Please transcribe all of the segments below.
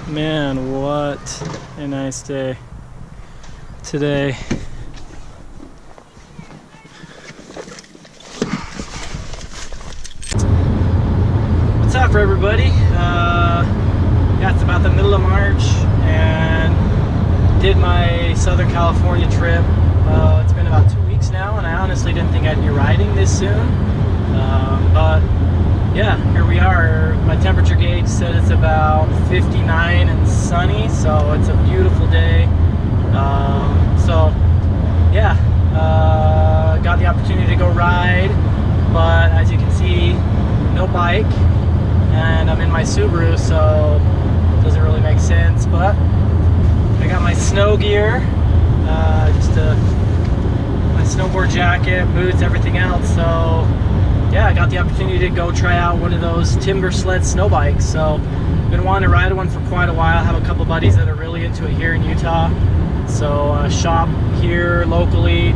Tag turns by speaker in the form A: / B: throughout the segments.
A: Man, what a nice day today. What's up, everybody? Yeah, it's about the middle of March and did my Southern California trip. It's been about 2 weeks now, and I honestly didn't think I'd be riding this soon. But yeah, here we are. My temperature gauge said it's about 59 and sunny, so it's a beautiful day. So yeah, got the opportunity to go ride, but as you can see, no bike, and I'm in my Subaru, so it doesn't really make sense. But I got my snow gear, my snowboard jacket, boots, everything else. So yeah, I got the opportunity to go try out one of those Timbersled snow bikes. So been wanting to ride one for quite a while. I have a couple buddies that are really into it here in Utah. So shop here locally,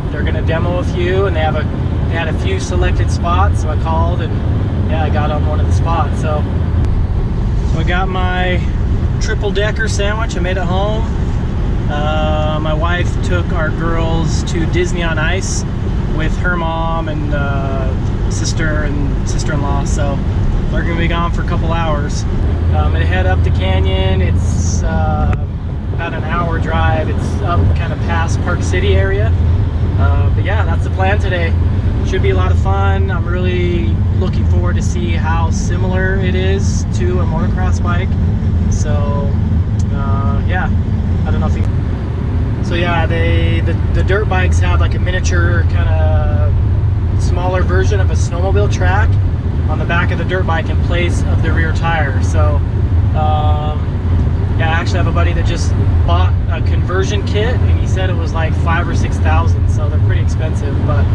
A: they're gonna demo a few, and they had a few selected spots. So I called, and yeah, I got on one of the spots. So I got my triple decker sandwich. I made it home. My wife took our girls to Disney on Ice with her mom and sister and sister-in-law, so they're gonna be gone for a couple hours. I'm gonna head up the canyon. It's about an hour drive. It's up kind of past Park City area. But yeah, that's the plan today. Should be a lot of fun. I'm really looking forward to see how similar it is to a motocross bike. So yeah, I don't know if you... So yeah, the dirt bikes have like a miniature kind of smaller version of a snowmobile track on the back of the dirt bike in place of the rear tire. So yeah, I actually have a buddy that just bought a conversion kit, and he said it was like $5,000 or $6,000, so they're pretty expensive. But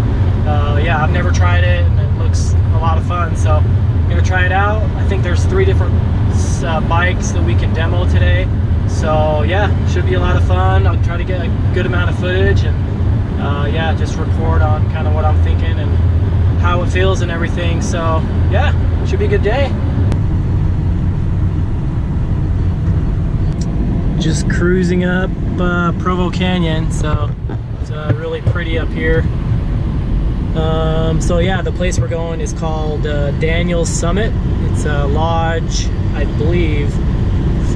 A: yeah, I've never tried it, and it looks a lot of fun, so I'm gonna try it out. I think there's 3 different bikes that we can demo today. So yeah, should be a lot of fun. I'll try to get a good amount of footage, and yeah, just record on kind of what I'm thinking and how it feels and everything. So yeah, should be a good day. Just cruising up Provo Canyon, so it's really pretty up here. So yeah, the place we're going is called Daniel's Summit. It's a lodge, I believe,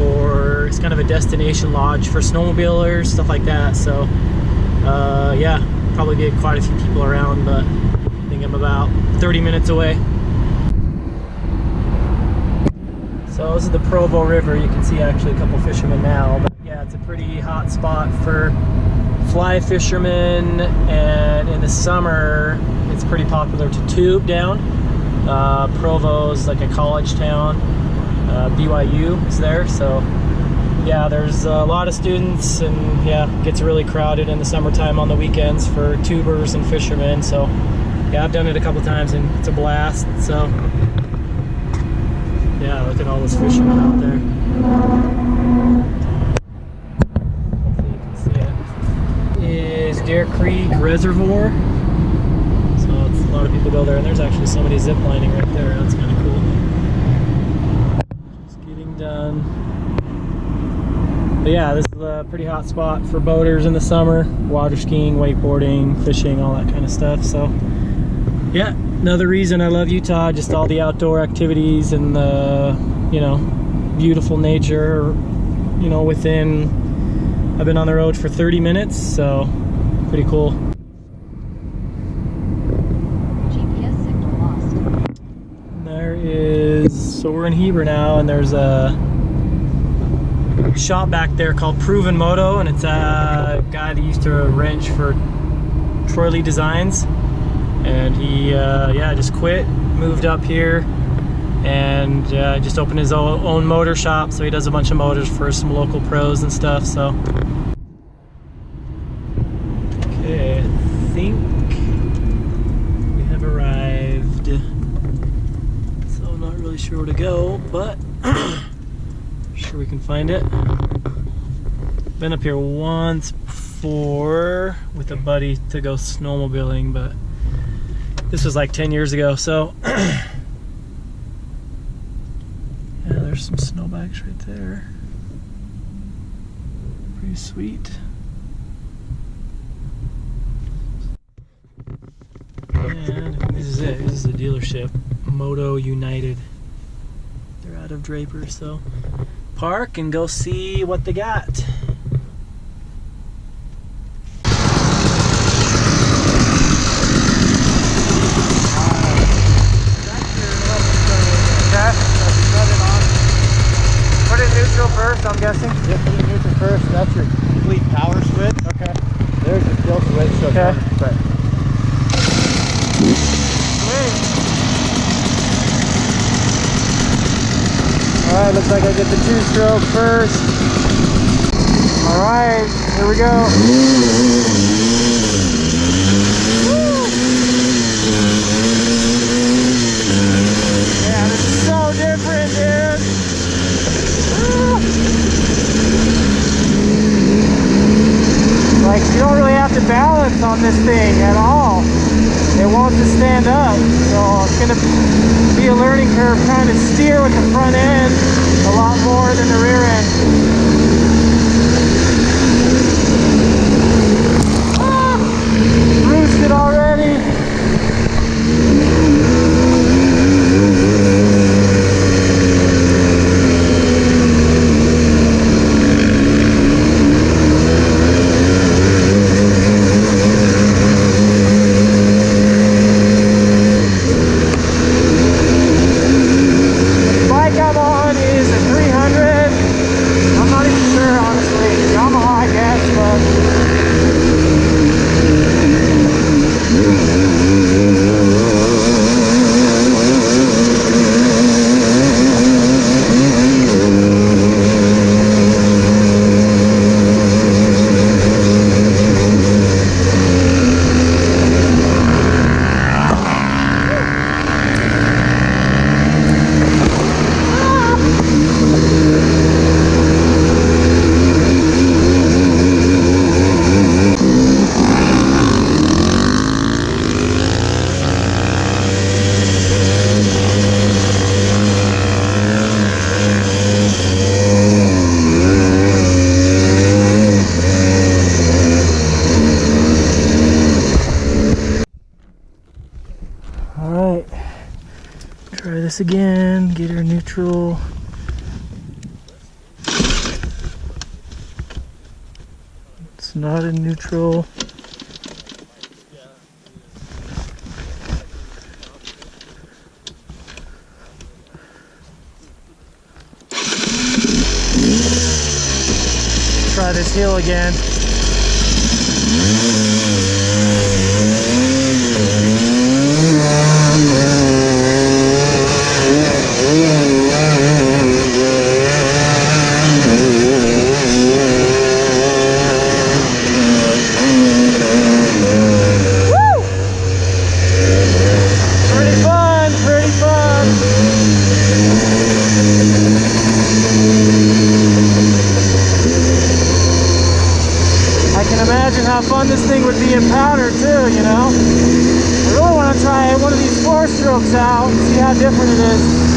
A: it's kind of a destination lodge for snowmobilers, stuff like that. So yeah, probably get quite a few people around, but I think I'm about 30 minutes away. So this is the Provo River. You can see actually a couple fishermen now, but yeah, it's a pretty hot spot for fly fishermen, and in the summer it's pretty popular to tube down. Provo's like a college town. BYU is there, so yeah, there's a lot of students, and yeah, it gets really crowded in the summertime on the weekends for tubers and fishermen. So yeah, I've done it a couple times, and it's a blast. So yeah, look at all those fishermen out there. Hopefully you can see it. Is Deer Creek Reservoir. So it's, a lot of people go there, and there's actually somebody zip lining right there. That's kind of cool. Done. But yeah, this is a pretty hot spot for boaters in the summer. Water skiing, wakeboarding, fishing, all that kind of stuff. So yeah, another reason I love Utah, just all the outdoor activities and the, you know, beautiful nature, you know, within, I've been on the road for 30 minutes, so pretty cool. So we're in Heber now, and there's a shop back there called Proven Moto, and it's a guy that used to wrench for Troy Lee Designs, and he yeah, just quit, moved up here, and just opened his own motor shop. So he does a bunch of motors for some local pros and stuff. So okay, I think we have arrived. Not really sure where to go, but sure we can find it. Been up here once before with a buddy to go snowmobiling, but this was like 10 years ago. So yeah, there's some snowbikes right there. Pretty sweet. And this is it. This is the dealership. Moto United. They're out of Draper, so park and go see what they got.
B: Put it neutral first, I'm guessing?
C: Yeah, put it neutral first. That's your complete power switch.
B: Okay.
C: There's your kill switch. So
B: Okay.
C: But
B: Alright, looks like I get the 2-stroke first. Alright, here we go. Yeah, this is so different, dude. Like, you don't really have to balance on this thing at all. It wants to stand up, so it's going to be a learning curve trying to steer with the front end a lot more than the rear end. Roosted already. Alright, try this again, get her neutral. It's not in neutral. Try this hill again. This thing would be in powder too, you know. I really want to try one of these 4-strokes out and see how different it is.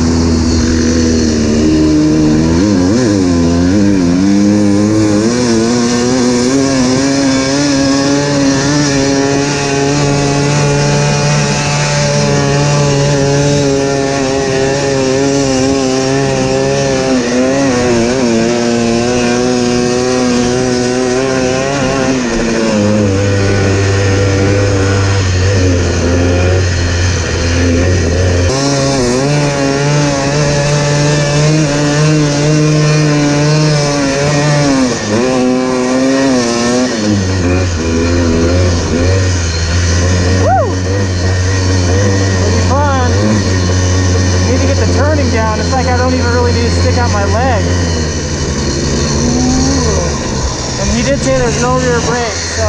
B: There's no rear brake, so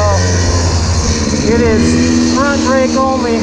B: it is front brake only.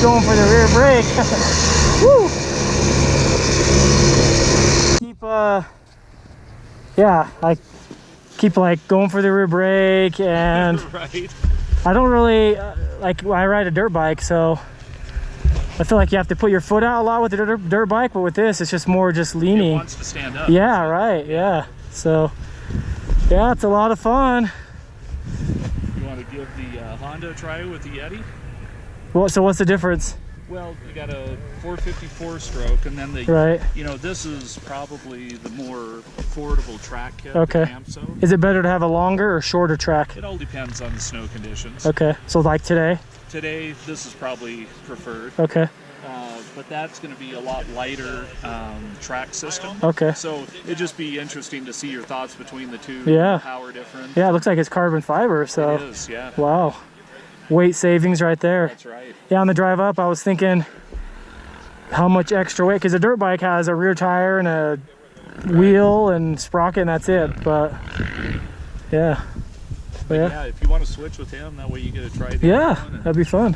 B: going for the rear brake. Woo! Keep yeah, I keep like going for the rear brake, and
D: Right.
B: I don't really like, I ride a dirt bike, so I feel like you have to put your foot out a lot with the dirt bike, but with this it's just more just leaning.
D: It wants to stand up.
B: Yeah, right, yeah. So yeah, it's a lot of fun.
D: You want to give the Honda a try with the Yeti?
B: Well, so what's the difference?
D: Well, you got a 454 stroke, and then the,
B: Right.
D: you know, this is probably the more affordable track kit.
B: Okay.
D: So
B: Is it better to have a longer or shorter track?
D: it all depends on the snow conditions.
B: Okay, so like today?
D: Today, this is probably preferred,
B: Okay,
D: but that's going to be a lot lighter track system.
B: okay.
D: So it'd just be interesting to see your thoughts between the two.
B: Yeah.
D: Power difference.
B: Yeah, it looks like it's carbon fiber, so.
D: It is, yeah.
B: Wow. Weight savings right there.
D: That's right.
B: Yeah, on the drive up, I was thinking how much extra weight, because a dirt bike has a rear tire and a wheel and sprocket, and that's it. But yeah. But yeah.
D: Yeah, if you want to switch with him, that way you get to try the
B: Yeah,
D: other one and-
B: that'd be fun.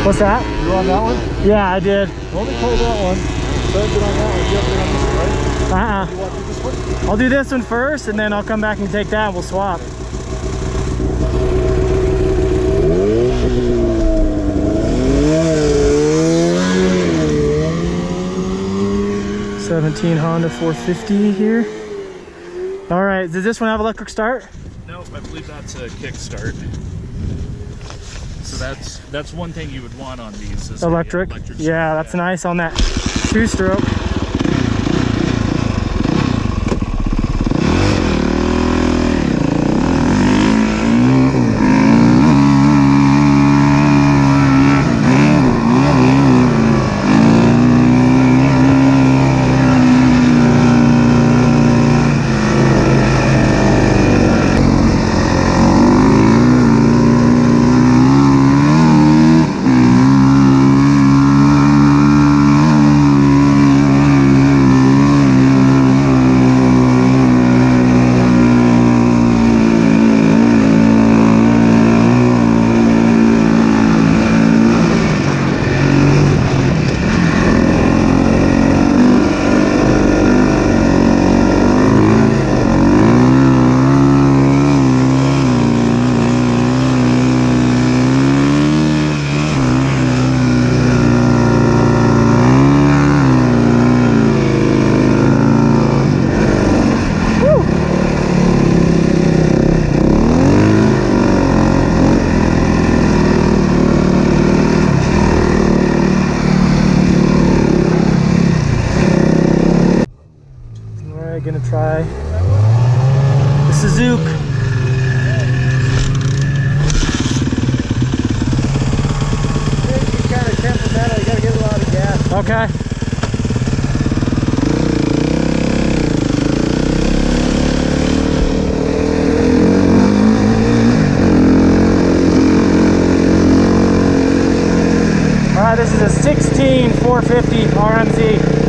B: What's that?
C: You on that one?
B: Yeah, I did.
C: Only play that one. Don't get on that one. You have to get on this one, right? You want to do this one?
B: I'll do this one first, and then I'll come back and take that, and we'll swap. '17 Honda 450 here. All right, does this one have electric start?
D: No, I believe that's a kickstart. So that's one thing you would want on these. Is
B: Electric.
D: the electric
B: Yeah,
D: start,
B: that's nice on that two-stroke. Gonna try the Suzuki.
C: You kind of temperamental. You got to get a lot of gas.
B: Okay. All right, this is a 16 450 RMZ.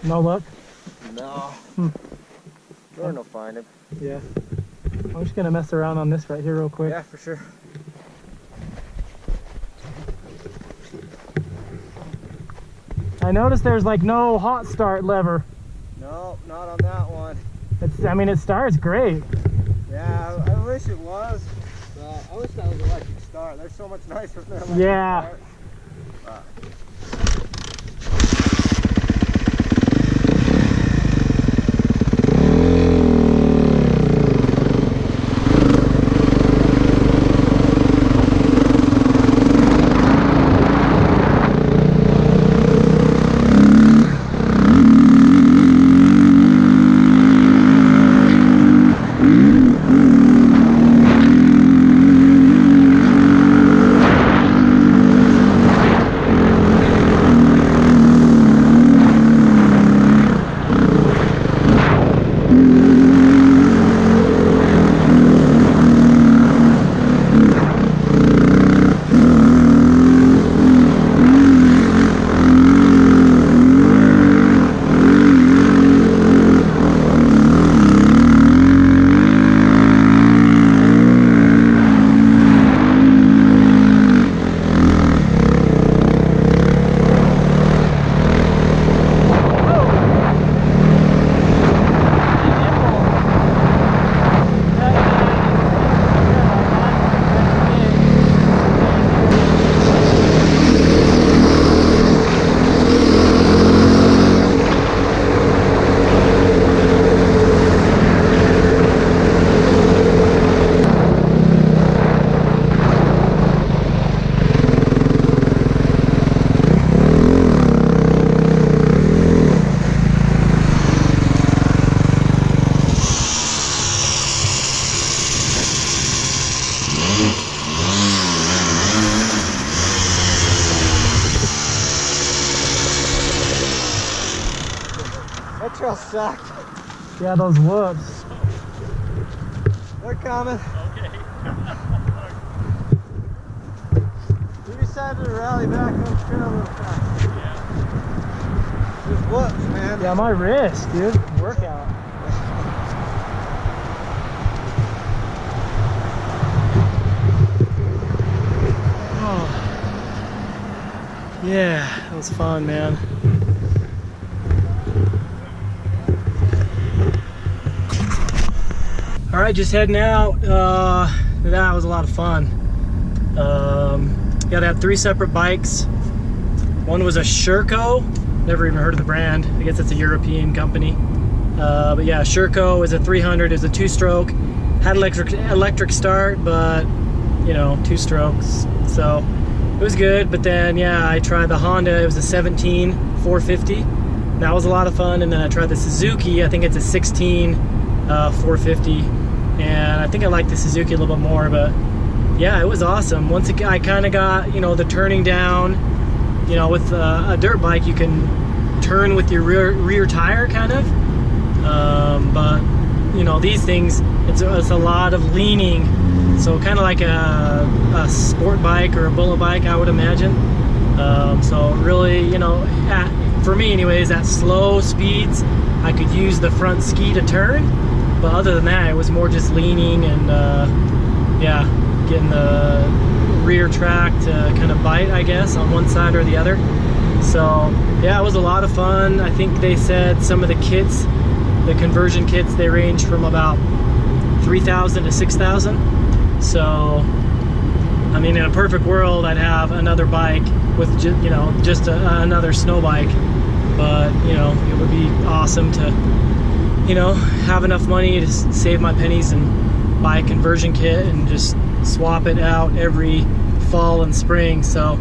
B: No luck?
E: No. Sure, no find him.
B: Yeah. I'm just gonna mess around on this right here real quick.
E: Yeah, for sure.
B: I noticed there's like no hot start lever.
E: No, not on that one.
B: I mean, it starts great.
E: Yeah, I wish it was. I wish that was electric start. They're so much nicer than electric
B: Yeah.
E: start. That trail sucked.
B: Yeah, those whoops.
E: They're coming.
D: Okay.
E: We decided to rally back on the trail a little fast. There's whoops, man.
B: Yeah, my wrist, dude. Workout. Oh. Yeah, that was fun, man. All right, just heading out. That was a lot of fun. Got to have 3 separate bikes. One was a Sherco. Never even heard of the brand. I guess it's a European company. But yeah, Sherco is a 300. Is a 2-stroke. Had electric start, but you know, 2 strokes. So it was good. But then yeah, I tried the Honda. It was a 17 450. That was a lot of fun. And then I tried the Suzuki. I think it's a 16 450. And I think I like the Suzuki a little bit more. But yeah, it was awesome. Once I kind of got, you know, the turning down. You know, with a dirt bike, you can turn with your rear tire, kind of. But you know, these things, it's a lot of leaning. So kind of like a sport bike or a bullet bike, I would imagine. So really, you know, for me anyways, at slow speeds, I could use the front ski to turn. But other than that, it was more just leaning and yeah, getting the rear track to kind of bite, I guess, on one side or the other. So yeah, it was a lot of fun. I think they said some of the kits, the conversion kits, they range from about 3,000 to 6,000. So I mean, in a perfect world, I'd have another bike with you know, just another snow bike. But you know, it would be awesome to, you know, have enough money to save my pennies and buy a conversion kit and just swap it out every fall and spring. So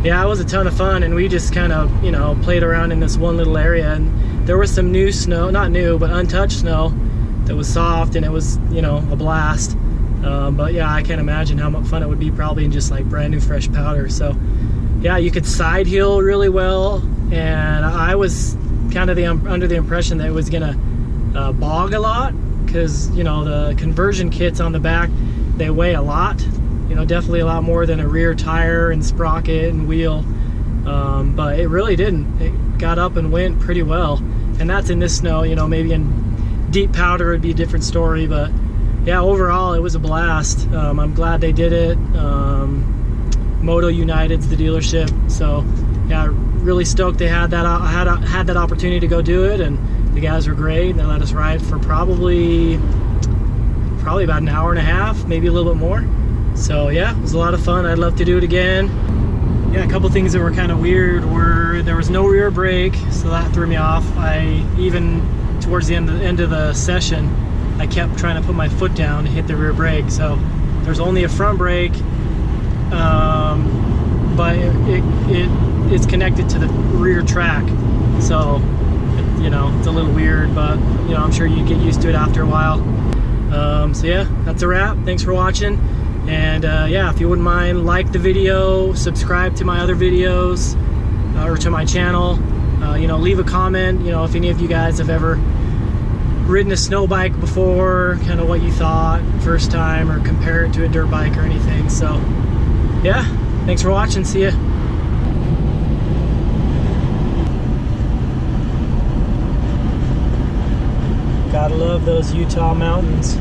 B: yeah, it was a ton of fun, and we just kind of, you know, played around in this one little area, and there was some new snow, not new, but untouched snow that was soft, and it was, you know, a blast. But yeah, I can't imagine how much fun it would be probably in just like brand new fresh powder. So yeah, you could side hill really well, and I was kind of under the impression that it was gonna bog a lot, because you know, the conversion kits on the back, they weigh a lot, you know, definitely a lot more than a rear tire and sprocket and wheel. But it really didn't. It got up and went pretty well.
A: and that's in this snow. You know, maybe in deep powder it'd be a different story, but yeah, overall it was a blast. I'm glad they did it. Moto United's the dealership, so yeah, really stoked they had that. Had that opportunity to go do it, and the guys were great. They let us ride for probably about an hour and a half, maybe a little bit more. So yeah, it was a lot of fun. I'd love to do it again. Yeah, a couple things that were kind of weird were there was no rear brake, so that threw me off. I even towards the end of the session, I kept trying to put my foot down to hit the rear brake. So there's only a front brake, but it's connected to the rear track. So you know, it's a little weird, but you know, I'm sure you get used to it after a while. So yeah, that's a wrap. Thanks for watching. And yeah, if you wouldn't mind, like the video, subscribe to my other videos, or to my channel. You know, leave a comment, you know, if any of you guys have ever ridden a snow bike before, kind of what you thought first time, or compare it to a dirt bike or anything. So yeah, thanks for watching. See ya. Gotta love those Utah mountains.